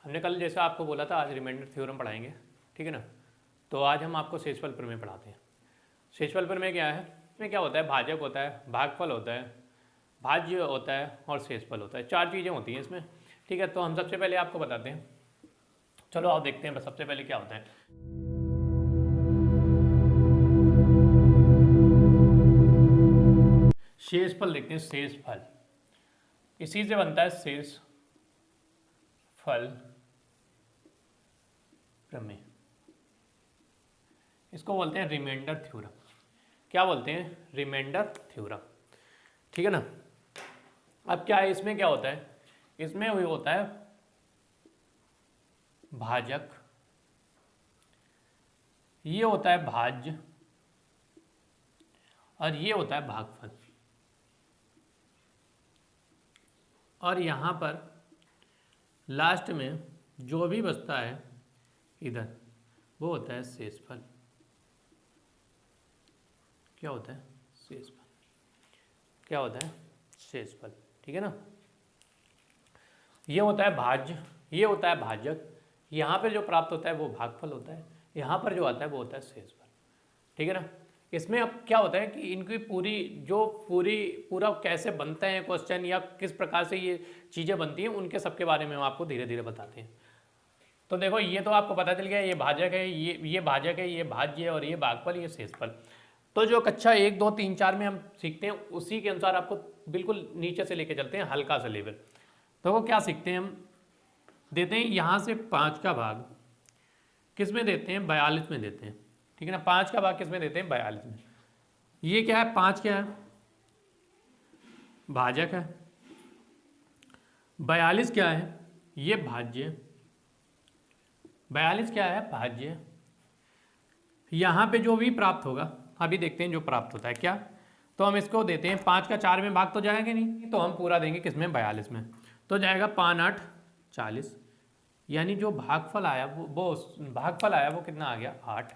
हमने कल जैसा आपको बोला था आज रिमाइंडर थ्योरम पढ़ाएंगे, ठीक है ना। तो आज हम आपको शेषफल प्रमेय पढ़ाते हैं। शेषफल प्रमेय क्या है? इसमें क्या होता है, भाजक होता है, भागफल होता है, भाज्य होता है और शेषफल होता है। चार चीज़ें होती हैं इसमें, ठीक है। तो हम सबसे पहले आपको बताते हैं, चलो आप देखते हैं सबसे पहले क्या होता है। शेषफल देखते हैं। शेषफल इसी से बनता है शेषफल प्रमेय। इसको बोलते हैं रिमाइंडर थ्योरम। क्या बोलते हैं? रिमाइंडर थ्योरम, ठीक है ना। अब क्या है, इसमें क्या होता है, इसमें वही होता है भाजक, ये होता है भाज्य और ये होता है भागफल। और यहाँ पर लास्ट में जो भी बचता है इधर वो होता है शेषफल। क्या होता है? शेषफल। क्या होता है? शेषफल, ठीक है ना। ये होता है भाज्य, ये होता है भाजक, यहाँ पर जो प्राप्त होता है वो भागफल होता है, यहाँ पर जो आता है वो होता है शेषफल, ठीक है ना। इसमें अब क्या होता है कि इनकी पूरा कैसे बनते हैं क्वेश्चन या किस प्रकार से ये चीज़ें बनती हैं, उनके सबके बारे में हम आपको धीरे धीरे बताते हैं। तो देखो, ये तो आपको पता चल गया, ये भाजक है, ये भाजक है, ये भाज्य है और ये भागफल, ये शेषफल। तो जो कक्षा 1, 2, 3, 4 में हम सीखते हैं उसी के अनुसार आपको बिल्कुल नीचे से लेके चलते हैं, हल्का सा लेवल। तो वो क्या सीखते हैं, हम देते हैं यहाँ से 5 का भाग किस में देते हैं? 42 में देते हैं, ठीक है ना। 5 का भाग किस में देते हैं? 42 में। ये क्या है? 5 क्या है? भाजक है। 42 क्या है? ये भाज्य। 42 क्या है? भाज्य। यहाँ पे जो भी प्राप्त होगा, अभी देखते हैं जो प्राप्त होता है क्या। तो हम इसको देते हैं 5 का 4 में भाग तो जाएगा नहीं, तो हम पूरा देंगे किस में? 42 में। तो जाएगा 5 8 40, यानी जो भागफल आया वो कितना आ गया? 8।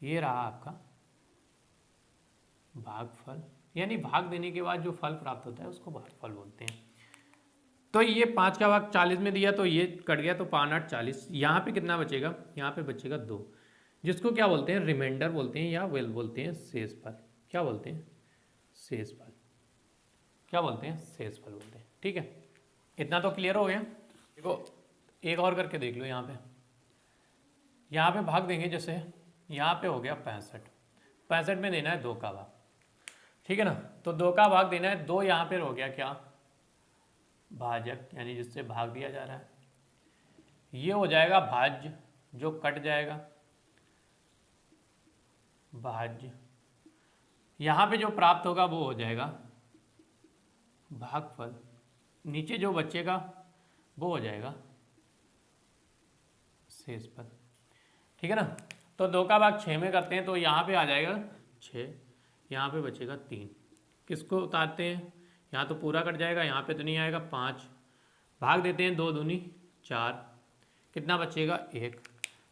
ये रहा आपका भागफल, यानी भाग देने के बाद जो फल प्राप्त होता है उसको भागफल बोलते हैं। तो ये 5 का भाग 40 में दिया तो ये कट गया, तो 5 8 40। यहाँ पे कितना बचेगा? यहाँ पे बचेगा 2, जिसको क्या बोलते हैं? रिमाइंडर बोलते हैं या वेल बोलते हैं शेषफल। क्या बोलते हैं? शेषफल। क्या बोलते हैं? शेषफल बोलते हैं, ठीक है। इतना तो क्लियर हो गया। देखो एक और करके देख लो। यहाँ पे भाग देंगे, जैसे यहाँ पे हो गया 65, 65 में देना है 2 का भाग, ठीक है ना। तो 2 का भाग देना है, 2 यहाँ पे हो गया क्या? भाजक, यानी जिससे भाग दिया जा रहा है। ये हो जाएगा भाज्य, जो कट जाएगा भाज्य। यहाँ पे जो प्राप्त होगा वो हो जाएगा भागफल, नीचे जो बचेगा वो हो जाएगा शेषफल, ठीक है ना। तो 2 का भाग 6 में करते हैं, तो यहाँ पे आ जाएगा 6, यहाँ पे बचेगा 3। किसको उतारते हैं? यहाँ तो पूरा कट जाएगा, यहाँ पे तो नहीं आएगा। 5 भाग देते हैं, 2 दूनी 4, कितना बचेगा? 1।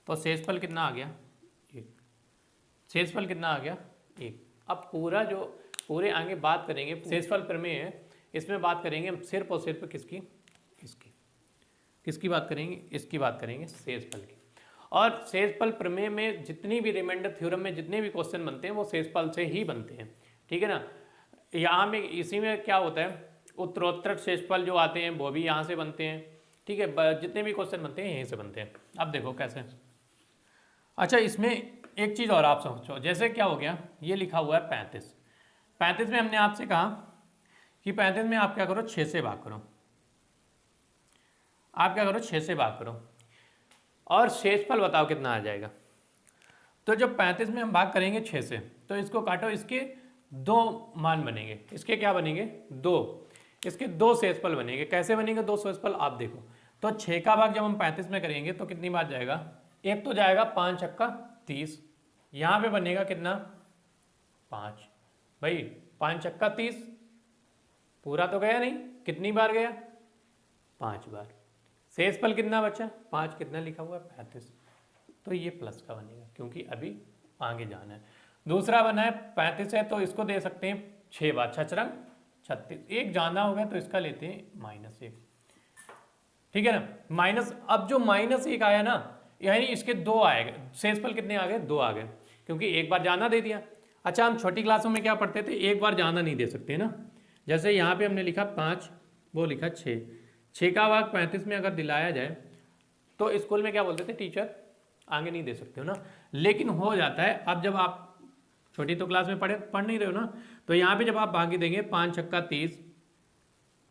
तो शेषफल कितना आ गया? 1। शेषफल कितना आ गया? 1। अब पूरे आगे बात करेंगे, शेषफल प्रमेय है, इसमें बात करेंगे हम सिर्फ और सिर्फ किसकी? किसकी बात करेंगे? इसकी बात करेंगे, शेषफल की। और शेषफल प्रमेय में जितनी भी रिमाइंडर थ्योरम में जितने भी क्वेश्चन बनते हैं वो शेषफल से ही बनते हैं, ठीक है ना। यहाँ में इसी में क्या होता है, उत्तरोत्तर शेषफल जो आते हैं वो भी यहाँ से बनते हैं, ठीक है। जितने भी क्वेश्चन बनते हैं यहीं से बनते हैं। अब देखो कैसे। अच्छा, इसमें एक चीज़ और आप सोचो, जैसे क्या हो गया, ये लिखा हुआ है 35। 35 में हमने आपसे कहा कि 35 में आप क्या करो? 6 से भाग करो। आप क्या करो? 6 से भाग करो और शेषफल बताओ कितना आ जाएगा। तो जब 35 में हम भाग करेंगे 6 से, तो इसको काटो, इसके 2 मान बनेंगे। इसके क्या बनेंगे? 2। इसके 2 शेषफल बनेंगे। कैसे बनेंगे 2 शेषफल? आप देखो, तो 6 का भाग जब हम 35 में करेंगे तो कितनी बार जाएगा? एक तो जाएगा 5 छक्का 30, यहाँ पे बनेगा कितना? 5। भाई 5 छक्का 30 पूरा तो गया नहीं, कितनी बार गया? 5 बार। शेषफल कितना बचा? 5, कितना लिखा हुआ है? 35। तो ये प्लस का बनेगा क्योंकि अभी आगे जाना है। दूसरा बना है 35 है, तो इसको दे सकते हैं 6 बार, 6 रंग 36। एक जाना होगा तो इसका लेते हैं -1, ठीक है ना। माइनस, अब जो -1 आया ना, यानी इसके 2 आएगा, शेषफल कितने आ गए, 2 आ गए, क्योंकि एक बार जाना दे दिया। अच्छा, हम छोटी क्लासों में क्या पढ़ते थे, एक बार जाना नहीं दे सकते ना। जैसे यहाँ पे हमने लिखा 5, वो लिखा 6, 6 का भाग 35 में अगर दिलाया जाए तो स्कूल में क्या बोलते थे टीचर, आगे नहीं दे सकते हो ना। लेकिन हो जाता है, अब जब आप छोटी तो क्लास में पढ़ नहीं रहे हो ना, तो यहाँ पे जब आप भागी देंगे 5 छक्का 30,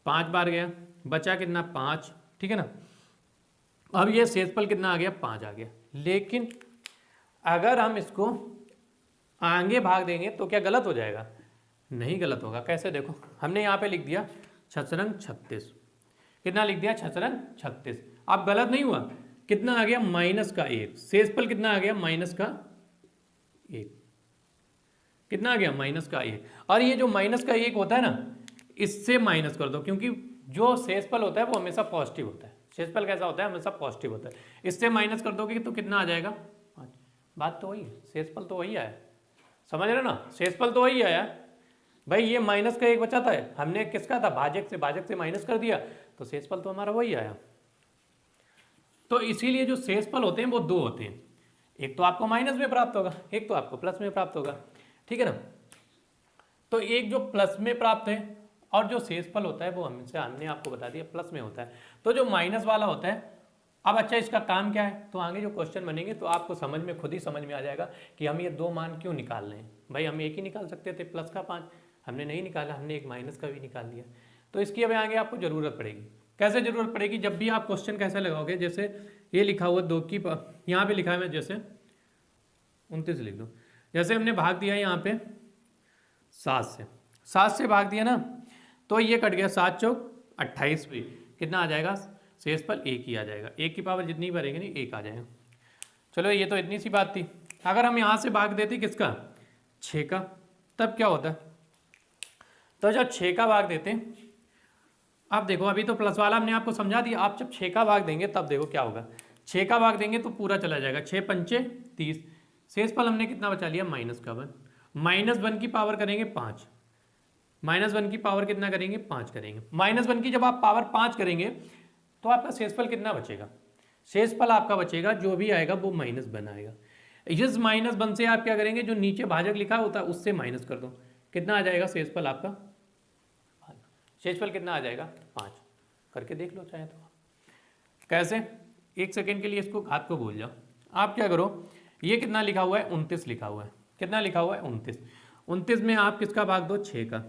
5 बार गया, बचा कितना 5, ठीक है ना। अब ये शेषफल कितना आ गया, 5 आ गया। लेकिन अगर हम इसको आगे भाग देंगे तो क्या गलत हो जाएगा, नहीं गलत होगा। कैसे, देखो हमने यहाँ पे लिख दिया 6 36, कितना लिख दिया 6 36, अब गलत नहीं हुआ, कितना आ गया -1, शेषफल कितना आ गया -1, कितना आ गया -1। और ये जो -1 होता है ना, इससे माइनस कर दो, क्योंकि जो शेषफल होता है वो हमेशा पॉजिटिव होता है। शेषफल कैसा होता है, हमेशा पॉजिटिव होता है। इससे माइनस कर दोगे तो कितना आ जाएगा 5। बात तो वही है, शेषफल तो वही आया, समझ रहे ना, शेषफल तो वही आया भाई। ये -1 बचाता है, हमने किसका था, भाजक से माइनस कर दिया, तो शेषफल तो हमारा वही आया। तो इसीलिए जो शेषफल होते हैं वो 2 होते हैं, एक तो आपको माइनस में प्राप्त होगा, एक तो आपको प्लस में प्राप्त होगा, ठीक है ना। तो एक जो प्लस में प्राप्त है, और जो शेषफल होता है वो हमने आपको बता दिया प्लस में होता है। तो जो माइनस वाला होता है, अब अच्छा इसका काम क्या है, तो आगे जो क्वेश्चन बनेंगे तो आपको समझ में, खुद ही समझ में आ जाएगा कि हम ये 2 मान क्यों निकाल रहे हैं। भाई हम एक ही निकाल सकते थे, प्लस का 5 हमने नहीं निकाला, हमने एक माइनस का भी निकाल लिया। तो इसकी अब आगे आपको ज़रूरत पड़ेगी। कैसे ज़रूरत पड़ेगी, जब भी आप क्वेश्चन कैसे लगाओगे, जैसे ये लिखा हुआ 2 की, यहाँ पे लिखा है, मैं जैसे 29 लिख दूँ, जैसे हमने भाग दिया यहाँ पे 7 से भाग दिया ना, तो ये कट गया 7 चौक 28 पे, कितना आ जाएगा, शेषफल 1 ही आ जाएगा। 1 की पावर जितनी भरेंगे नहीं 1 आ जाएगा। चलो ये तो इतनी सी बात थी। अगर हम यहाँ से भाग देते किसका, 6 का, तब क्या होता है, तो जब 6 का भाग देते, अब देखो अभी तो प्लस वाला हमने आपको समझा दिया, आप जब 6 का भाग देंगे तब देखो क्या होगा। 6 का भाग देंगे तो पूरा चला जाएगा, 6 पंचे 30, शेषफल हमने कितना बचा लिया -1, -1 की पावर करेंगे 5, -1 की पावर कितना करेंगे 5 करेंगे। -1 की जब आप पावर 5 करेंगे तो आपका शेषफल कितना बचेगा, शेषफल आपका बचेगा जो भी आएगा वो -1 आएगा। इस -1 से आप क्या करेंगे, जो नीचे भाजक लिखा होता है उससे माइनस कर दो, कितना आ जाएगा शेषफल आपका, शेषफल कितना आ जाएगा 5। करके देख लो चाहे तो। कैसे, 1 सेकेंड के लिए इसको हाथ को भूल जाओ। आप क्या करो, ये कितना लिखा हुआ है 29 लिखा हुआ है, कितना लिखा हुआ है 29, 29 में आप किसका भाग दो 6 का,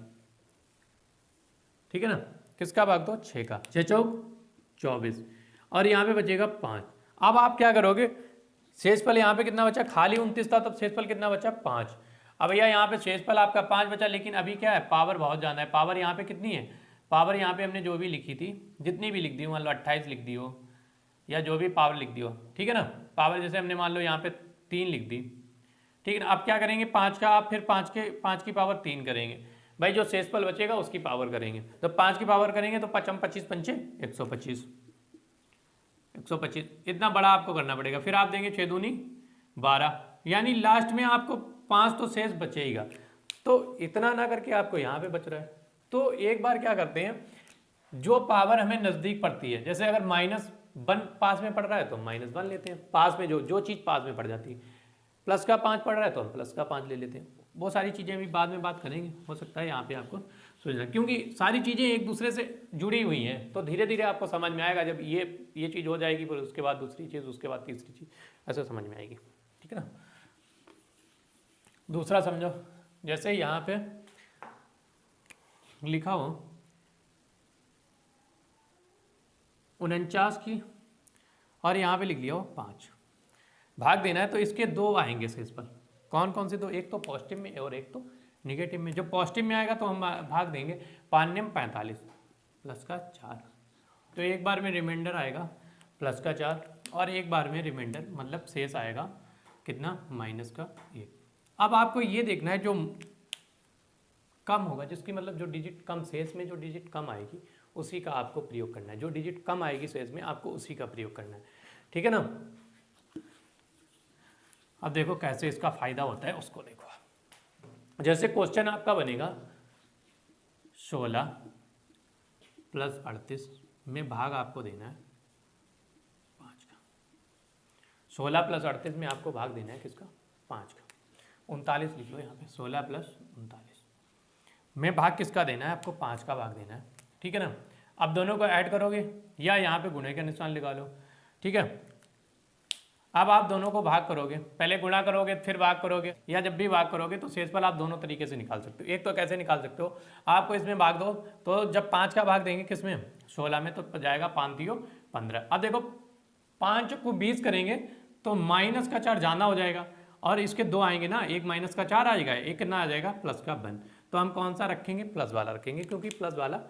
ठीक है ना, किसका भाग दो 6 का, 6 चौक 24, और यहाँ पे बचेगा 5। अब आप क्या करोगे, शेषफल यहाँ पे कितना बचा, खाली 29 था तब शेषफल कितना बचा 5। अब भैया यहाँ पे शेषफल आपका 5 बचा, लेकिन अभी क्या है, पावर बहुत ज़्यादा है। पावर यहाँ पे कितनी है, पावर यहाँ पे हमने जो भी लिखी थी, जितनी भी लिख दी हो, मान लो 28 लिख दी हो या जो भी पावर लिख दी हो, ठीक है ना। पावर जैसे हमने मान लो यहाँ पे 3 लिख दी, ठीक है ना। अब क्या करेंगे 5 का, आप फिर 5 की पावर 3 करेंगे, भाई जो शेषफल बचेगा उसकी पावर करेंगे। तो 5 की पावर करेंगे तो 25 पंचे 125, 125 इतना बड़ा आपको करना पड़ेगा। फिर आप देंगे 6 दूनी 12, यानी लास्ट में आपको 5 तो शेष बचेगा। तो इतना ना करके आपको यहाँ पे बच रहा है। तो एक बार क्या करते हैं, जो पावर हमें नज़दीक पड़ती है, जैसे अगर -1 पास में पड़ रहा है तो -1 लेते हैं, पास में जो चीज़ पास में पड़ जाती है। प्लस का 5 पड़ रहा है तो हम प्लस का 5 ले लेते हैं। वो सारी चीज़ें अभी बाद में बात करेंगे, हो सकता है यहाँ पे आपको सोचना, क्योंकि सारी चीज़ें एक दूसरे से जुड़ी हुई हैं। तो धीरे धीरे आपको समझ में आएगा, जब ये चीज़ हो जाएगी फिर उसके बाद दूसरी चीज़, उसके बाद तीसरी चीज़, ऐसे समझ में आएगी, ठीक है ना। दूसरा समझो, जैसे यहाँ पे लिखा हो 49 की, और यहाँ पे लिख लिया हो 5, भाग देना है तो इसके 2 आएंगे शेषफल। कौन कौन से 2, एक तो पॉजिटिव में और एक तो निगेटिव में। जो पॉजिटिव में आएगा तो हम भाग देंगे 5 45 प्लस का 4, तो एक बार में रिमाइंडर आएगा प्लस का 4, और एक बार में रिमाइंडर मतलब शेष आएगा कितना -1। अब आपको ये देखना है जो कम होगा, जिसकी मतलब जो डिजिट कम, शेष में जो डिजिट कम आएगी उसी का आपको प्रयोग करना है। जो डिजिट कम आएगी शेष में आपको उसी का प्रयोग करना है, ठीक है ना। अब देखो कैसे इसका फायदा होता है उसको देखो। जैसे क्वेश्चन आपका बनेगा 16 + 38 में भाग आपको देना है 16 प्लस 38 में आपको भाग देना है किसका, 5 का। 39 लिख लो यहाँ पे, 16 प्लस 39 में भाग किसका देना है आपको, 5 का भाग देना है, ठीक है ना। अब दोनों को ऐड करोगे या यहाँ पे गुणे का निशान लगा लो, ठीक है। अब आप दोनों को भाग करोगे, पहले गुणा करोगे फिर भाग करोगे, या जब भी भाग करोगे तो शेषफल आप दोनों तरीके से निकाल सकते हो। एक तो कैसे निकाल सकते हो, आपको इसमें भाग दो तो जब 5 का भाग देंगे किसमें, 16 में, तो जाएगा 5 दियो 15। अब देखो 5 को 20 करेंगे तो माइनस का 4 ज़्यादा हो जाएगा, और इसके 2 आएंगे ना, एक माइनस का 4 आएगा, एक कितना आ जाएगा प्लस का 1। तो हम कौन सा रखेंगे, प्लस वाला रखेंगे, क्योंकि प्लस वाला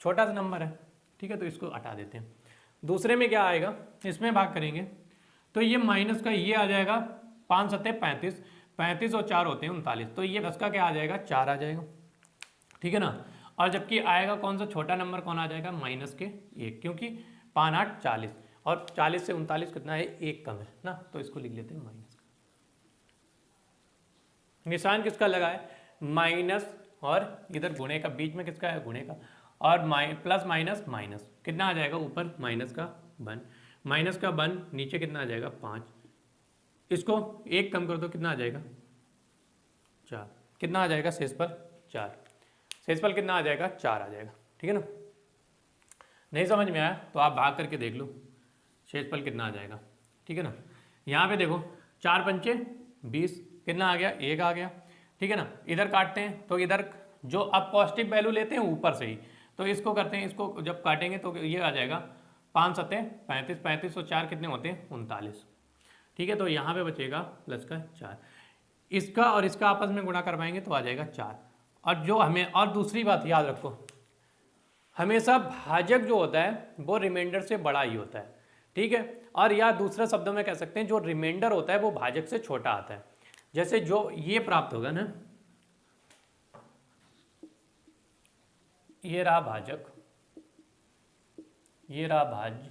छोटा सा नंबर है, ठीक है। तो इसको हटा देते हैं। दूसरे में क्या आएगा, इसमें भाग करेंगे तो ये माइनस का ये आ जाएगा, 5 सत्ते 35, 35 और 4 होते हैं 39, तो ये 10 का क्या आ जाएगा, 4 आ जाएगा, ठीक है ना। और जबकि आएगा कौन सा छोटा नंबर, कौन आ जाएगा, माइनस के 1, क्योंकि 5 8 40, और 40 से 39 कितना है, 1 कम है ना, तो इसको लिख लेते हैं माइनस का। निशान किसका लगा है, माइनस, और इधर गुणे का, बीच में किसका है, गुणे का, और प्लस माइनस माइनस, कितना आ जाएगा ऊपर माइनस का 1, माइनस का 1, नीचे कितना आ जाएगा 5, इसको 1 कम कर दो कितना आ जाएगा 4, कितना आ जाएगा शेषफल 4, शेषफल कितना आ जाएगा 4 आ जाएगा, ठीक है ना। नहीं समझ में आया तो आप भाग करके देख लो शेषफल कितना आ जाएगा, ठीक है ना। यहाँ पे देखो 4 पंचे 20, कितना आ गया, 1 आ गया, ठीक है ना। इधर काटते हैं तो इधर जो अब पॉजिटिव वैल्यू लेते हैं ऊपर से ही, तो इसको करते हैं, इसको जब काटेंगे तो ये आ जाएगा 5 सत्ते 35, 35 और 4 कितने होते हैं 39, ठीक है। तो यहाँ पे बचेगा प्लस का 4, इसका और इसका आपस में गुणा करवाएंगे तो आ जाएगा 4। और जो हमें, और दूसरी बात याद रखो, हमेशा भाजक जो होता है वो रिमाइंडर से बड़ा ही होता है, ठीक है। और या दूसरे शब्दों में कह सकते हैं जो रिमाइंडर होता है वो भाजक से छोटा आता है। जैसे जो ये प्राप्त होगा ना, ये रहा भाजक, ये रहा भाज्य,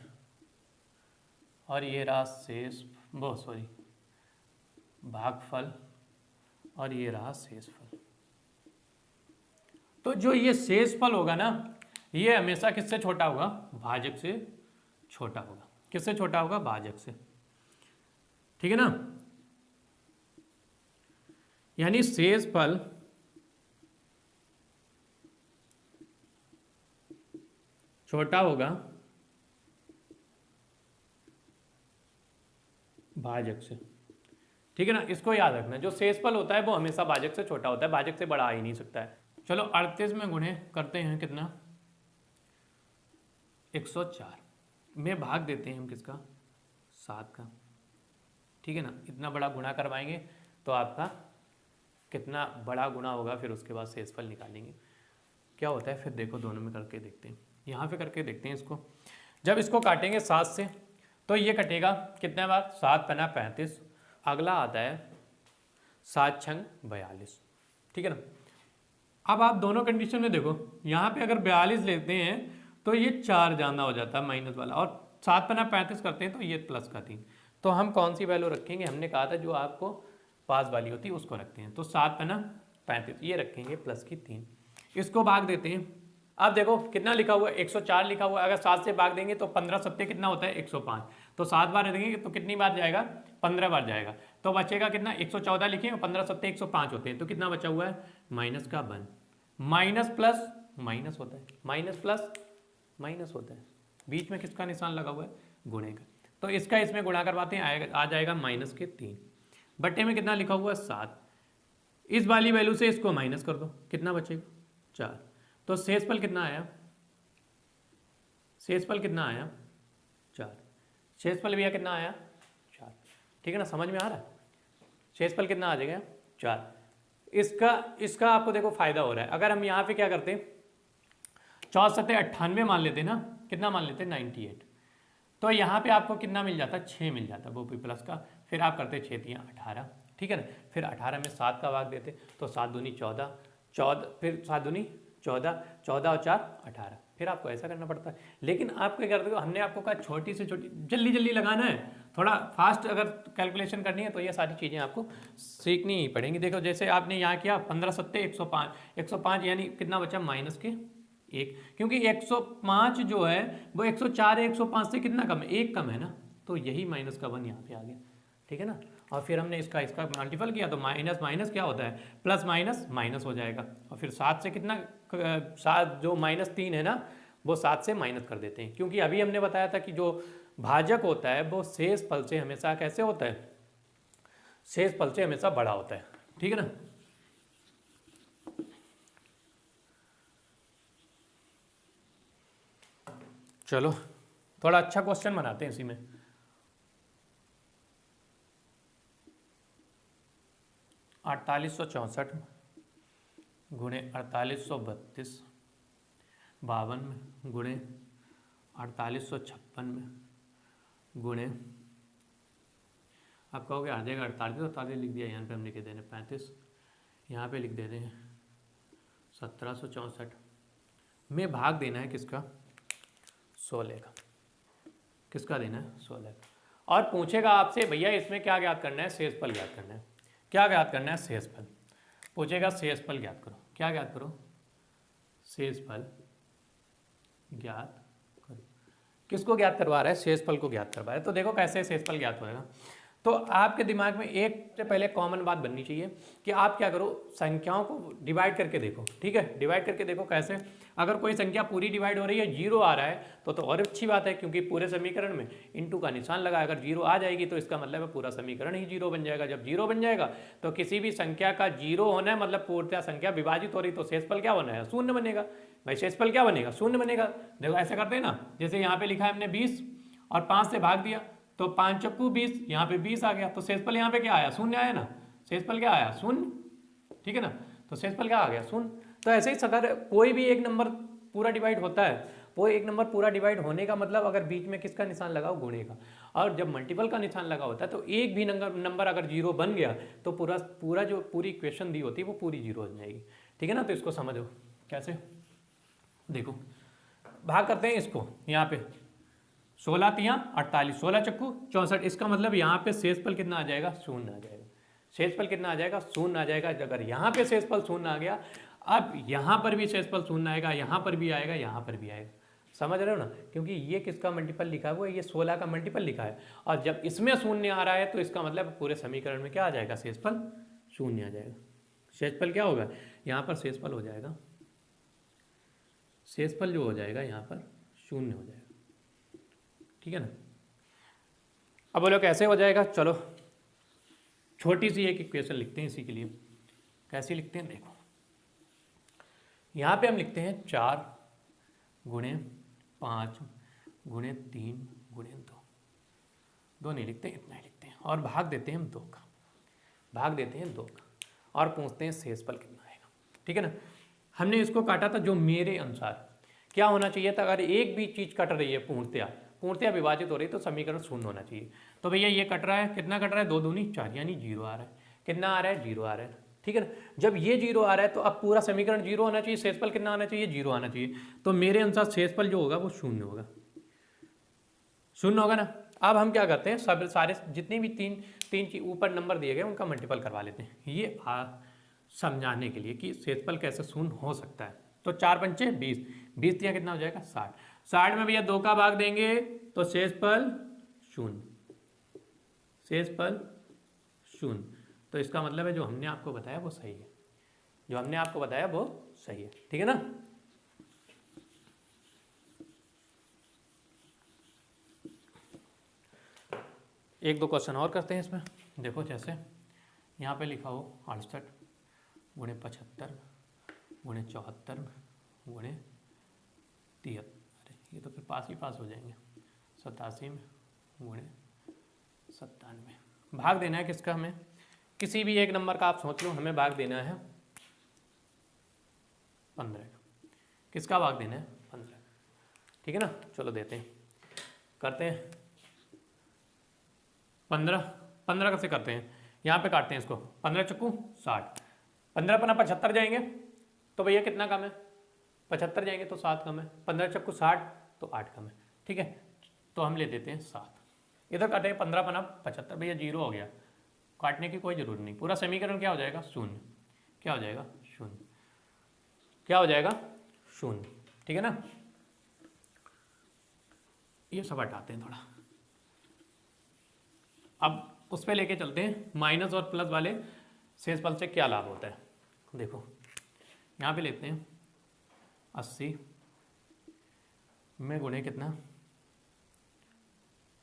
और ये रहा शेष, वो सॉरी भागफल, और ये रहा शेषफल। तो जो ये शेषफल होगा ना, ये हमेशा किससे छोटा होगा, भाजक से छोटा होगा। किससे छोटा होगा, भाजक से, ठीक है ना। यानी शेषफल छोटा होगा भाजक से, ठीक है ना। इसको याद रखना, जो शेषफल होता है वो हमेशा भाजक से छोटा होता है, भाजक से बड़ा आ ही नहीं सकता है। चलो 38 में गुणे करते हैं कितना, 104 में भाग देते हैं हम किसका, 7 का, ठीक है ना। इतना बड़ा गुणा करवाएंगे तो आपका कितना बड़ा गुणा होगा, फिर उसके बाद शेषफल निकालेंगे क्या होता है, फिर देखो दोनों में करके देखते हैं। यहाँ पे करके देखते हैं इसको, जब इसको काटेंगे 7 से तो ये कटेगा कितने बार, 7 पना 35, अगला आता है 7 छंग 42, ठीक है ना। अब आप दोनों कंडीशन में देखो, यहाँ पे अगर 42 लेते हैं तो ये 4 ज़्यादा हो जाता है माइनस वाला, और 7 पना 35 करते हैं तो ये प्लस का 3। तो हम कौन सी वैल्यू रखेंगे, हमने कहा था जो आपको पास वाली होती है उसको रखते हैं। तो 7 पना 35 ये रखेंगे प्लस की 3, इसको भाग देते हैं। अब देखो कितना लिखा हुआ है, 104 लिखा हुआ है। अगर 7 से भाग देंगे तो 15 सत्ते कितना होता है, 105। तो 7 बार देंगे तो कितनी बार जाएगा, 15 बार जाएगा। तो बचेगा कितना, 114 लिखे और 15 सत्ते 105 होते हैं। तो कितना बचा हुआ है, माइनस का 1, माइनस प्लस माइनस होता है, माइनस प्लस माइनस होता है, बीच में किसका निशान लगा हुआ है, गुणे का। तो इसका इसमें गुणा करवाते हैं, आ जाएगा माइनस के 3, बट्टे में कितना लिखा हुआ है 7। इस वाली वैल्यू से इसको माइनस कर दो, कितना बचेगा 4। तो शेषफल कितना आया, शेषफल कितना आया 4, शेषफल भैया कितना आया 4, ठीक है ना। समझ में आ रहा है, शेषफल कितना आ जाएगा 4। इसका आपको देखो फायदा हो रहा है। अगर हम यहाँ पे क्या करते, 4 सत्ते 98 मान लेते ना, कितना मान लेते 98, तो यहाँ पे आपको कितना मिल जाता, 6 मिल जाता वो भी प्लस का। फिर आप करते 6 3 18, ठीक है ना। फिर 18 में 7 का भाग देते तो 7 दूनी 14, 14 फिर 7 दूनी 14, 14 और 4 18। फिर आपको ऐसा करना पड़ता है। लेकिन आप क्या करते हो, हमने आपको कहा छोटी से छोटी, जल्दी जल्दी लगाना है, थोड़ा फास्ट अगर कैलकुलेशन करनी है तो ये सारी चीज़ें आपको सीखनी ही पड़ेंगी। देखो जैसे आपने यहाँ किया 15 सत्ते 105, 105 यानी कितना बचा माइनस के 1, क्योंकि 105 जो है वो 104 है, 105 से कितना कम है, 1 कम है ना। तो यही माइनस का 1 यहाँ पे आ गया, ठीक है ना। और फिर हमने इसका मल्टीपल किया तो माइनस माइनस क्या होता है, प्लस माइनस माइनस हो जाएगा। और फिर 7 से कितना, 7 जो -3 है ना वो 7 से माइनस कर देते हैं, क्योंकि अभी हमने बताया था कि जो भाजक होता है वो शेष फल से हमेशा कैसे होता है, शेष फल से हमेशा बड़ा होता है, ठीक है ना। चलो थोड़ा अच्छा क्वेश्चन बनाते हैं इसी में। अड़तालीस सौ चौंसठ गुणे 4832 52 में गुणे 4856 में गुणे, आप कहोगे आ जाएगा 48 लिख दिया, यहाँ पे हम लिख देने 35, यहाँ पे लिख देते हैं 1764 में भाग देना है किसका, 16 का। किसका देना है, 16 का। और पूछेगा आपसे भैया इसमें क्या ज्ञात करना है, शेषफल ज्ञात करना है। क्या ज्ञात करना है, शेषफल। पूछेगा शेषफल ज्ञात करो, क्या ज्ञात करो, शेषफल ज्ञात करो। किसको ज्ञात करवा रहा है, शेषफल को ज्ञात करवा रहा है। तो देखो कैसे शेषफल ज्ञात होएगा। तो आपके दिमाग में एक से पहले कॉमन बात बननी चाहिए कि आप क्या करो, संख्याओं को डिवाइड करके देखो, ठीक है। डिवाइड करके देखो कैसे, अगर कोई संख्या पूरी डिवाइड हो रही है, 0 आ रहा है तो और अच्छी बात है, क्योंकि पूरे समीकरण में इनटू का निशान लगा, अगर 0 आ जाएगी तो इसका मतलब है पूरा समीकरण ही 0 बन जाएगा। जब 0 बन जाएगा तो किसी भी संख्या का 0 होना है, मतलब पूर्णतः संख्या विभाजित हो रही, तो शेषफल क्या होना है, शून्य बनेगा। भाई शेषफल क्या बनेगा, शून्य बनेगा। देखो ऐसे करते हैं ना, जैसे यहाँ पे लिखा है हमने 20 और 5 से भाग दिया तो 5 चक्कू 20, यहाँ पे 20 आ गया, तो शेषफल यहाँ पे क्या आया, शून्य आया ना। शेषफल क्या आया, शून्य, ठीक है ना। तो शेषफल क्या आ गया, शून्य। तो ऐसे ही अगर कोई भी एक नंबर पूरा डिवाइड होता है, वो एक नंबर पूरा डिवाइड होने का मतलब अगर बीच में किसका निशान लगाओ, गुणे का। और जब मल्टीपल का निशान लगा होता है तो एक भी नंबर अगर 0 बन गया तो पूरा जो पूरी इक्वेशन दी होती है वो पूरी 0 हो जाएगी, ठीक है ना। तो इसको समझो कैसे, देखो भाग करते हैं इसको, यहाँ पे 16 तियाँ 48, 16 चक्कू 64, इसका मतलब यहाँ पे शेषफल कितना आ जाएगा, शून्य आ जाएगा। शेषफल कितना आ जाएगा, शून्य आ जाएगा। अगर यहाँ पे शेषफल शून्य आ गया, अब यहाँ पर भी शेषफल शून्य आएगा, यहाँ पर भी आएगा, यहाँ पर भी आएगा। समझ रहे हो ना, क्योंकि ये किसका मल्टीपल लिखा हुआ है, ये 16 का मल्टीपल लिखा है। और जब इसमें शून्य आ रहा है तो इसका मतलब पूरे समीकरण में क्या आ जाएगा, शेषफल शून्य आ जाएगा। शेषफल क्या होगा, यहाँ पर शेषफल हो जाएगा, शेषफल जो हो जाएगा यहाँ पर शून्य हो जाएगा, ठीक है ना। अब बोलो कैसे हो जाएगा, चलो छोटी सी एक इक्वेशन लिखते हैं इसी के लिए। कैसे लिखते हैं, देखो यहाँ पे हम लिखते हैं 4 गुणे 5 गुणे 3 गुणे 2 नहीं लिखते, इतना ही लिखते हैं। और भाग देते हैं हम 2 का, भाग देते हैं 2 का, और पूछते हैं शेषफल कितना आएगा, ठीक है ना। हमने इसको काटा था जो मेरे अनुसार क्या होना चाहिए था, अगर एक भी चीज़ कट रही है पूर्णतया विभाजित हो रही है तो समीकरण शून्य होना चाहिए। तो भैया ये कट रहा है, कितना कट रहा है, 2 दूनी 4, यानी 0 आ रहा है। कितना आ रहा है, 0 आ रहा है, ठीक है ना। जब ये 0 आ रहा है तो अब पूरा समीकरण 0 होना चाहिए, शेषफल कितना आना चाहिए, 0 आना चाहिए। तो मेरे अनुसार शेषफल जो होगा वो शून्य होगा, शून्य होगा ना। अब हम क्या करते हैं, सब सारे जितने भी तीन चीज ऊपर नंबर दिए गए उनका मल्टीपल करवा लेते हैं, ये समझाने के लिए कि शेषफल कैसे शून्य हो सकता है। तो 4 पंचे 20, 20 दिया कितना हो जाएगा, 60। 60 में भैया 2 का भाग देंगे तो शेषफल शून्य, शेषफल शून्य। तो इसका मतलब है जो हमने आपको बताया वो सही है, जो हमने आपको बताया वो सही है, ठीक है ना। एक दो क्वेश्चन और करते हैं इसमें। देखो जैसे यहाँ पे लिखा हो 68 गुणे 75 गुणे 74 गुणे 73, अरे ये तो फिर पास ही पास हो जाएंगे, 87 में गुणे 97। भाग देना है किसका, हमें किसी भी एक नंबर का आप सोच लो, हमें भाग देना है 15 का। किसका भाग देना है, 15, ठीक है ना। चलो देते हैं, करते हैं 15 कैसे करते हैं, यहाँ पे काटते हैं इसको, 15 चक्कू 60, 15 पना 75 जाएंगे तो भैया कितना कम है, 75 जाएंगे तो 7 कम है, 15 चक्कू 60 तो 8 कम है, ठीक है। तो हम ले देते हैं 7, इधर काटेंगे 15 पना 75, भैया 0 हो गया, काटने की कोई जरूरत नहीं, पूरा समीकरण क्या हो जाएगा, शून्य। क्या हो जाएगा, शून्य। क्या हो जाएगा, शून्य, ठीक है ना। ये सब हटाते हैं थोड़ा, अब उस पर लेके चलते हैं, माइनस और प्लस वाले शेषफल से क्या लाभ होता है। देखो यहाँ पे लेते हैं 80 में गुणे कितना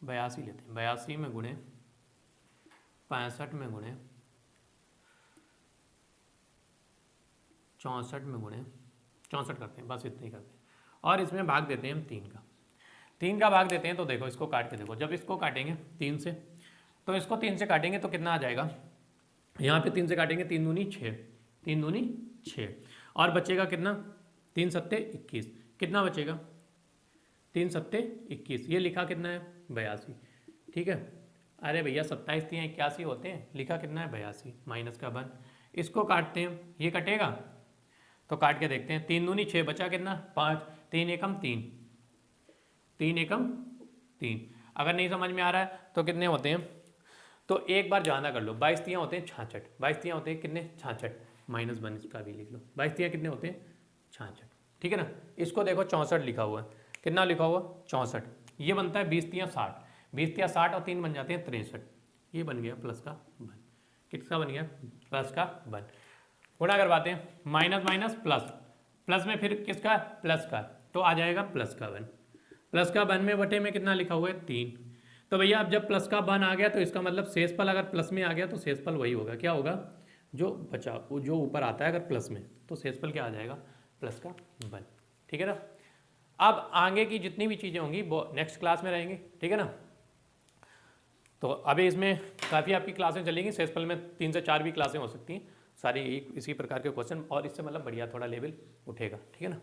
82 लेते हैं, 82 में गुणे 65 में गुणे 64 में गुणे 64 करते हैं, बस इतने ही करते हैं। और इसमें भाग देते हैं हम 3 का भाग देते हैं। तो देखो इसको काट के देखो, जब इसको काटेंगे 3 से, तो इसको 3 से काटेंगे तो कितना आ जाएगा, यहाँ पे 3 से काटेंगे 3 दूनी 6, 3 दूनी 6, और बचेगा कितना 3 सत्ते 21, कितना बचेगा 3 सत्ते 21, ये लिखा कितना है 82, ठीक है। अरे भैया 27 3 81 होते हैं, लिखा कितना है 82, माइनस का 1, इसको काटते हैं, ये कटेगा तो काट के देखते हैं, 3 दूनी 6, बचा कितना 5, 3 एकम 3, 3 एकम 3। अगर नहीं समझ में आ रहा है तो कितने होते हैं, तो एक बार जाना कर लो, 22 तियाँ होते हैं 66, 22 तियाँ होते हैं कितने 66, -1 इसका भी लिख लो, 22 तियाँ कितने होते हैं 66, ठीक है ना। इसको देखो 64 लिखा हुआ है, कितना लिखा हुआ 64, ये बनता है 20 तियाँ 60, 20 तियाँ 60 और 3 बन जाते हैं 63, ये बन गया प्लस का 1, किसका बन गया प्लस का 1। गुणा करवाते हैं, माइनस माइनस प्लस, प्लस में फिर किसका प्लस का, तो आ जाएगा प्लस का 1, प्लस का 1 में बटे में कितना लिखा हुआ है 3। तो भैया अब जब प्लस का 1 आ गया तो इसका मतलब शेषफल अगर प्लस में आ गया तो शेषफल वही होगा, क्या होगा जो बचा, जो ऊपर आता है अगर प्लस में, तो शेषफल क्या आ जाएगा प्लस का 1, ठीक है ना। अब आगे की जितनी भी चीज़ें होंगी वो नेक्स्ट क्लास में रहेंगी, ठीक है ना। तो अभी इसमें काफ़ी आपकी क्लासें चलेंगी, शेषफल में 3 से 4 भी क्लासें हो सकती हैं, सारी इसी प्रकार के क्वेश्चन, और इससे मतलब बढ़िया थोड़ा लेवल उठेगा, ठीक है ना।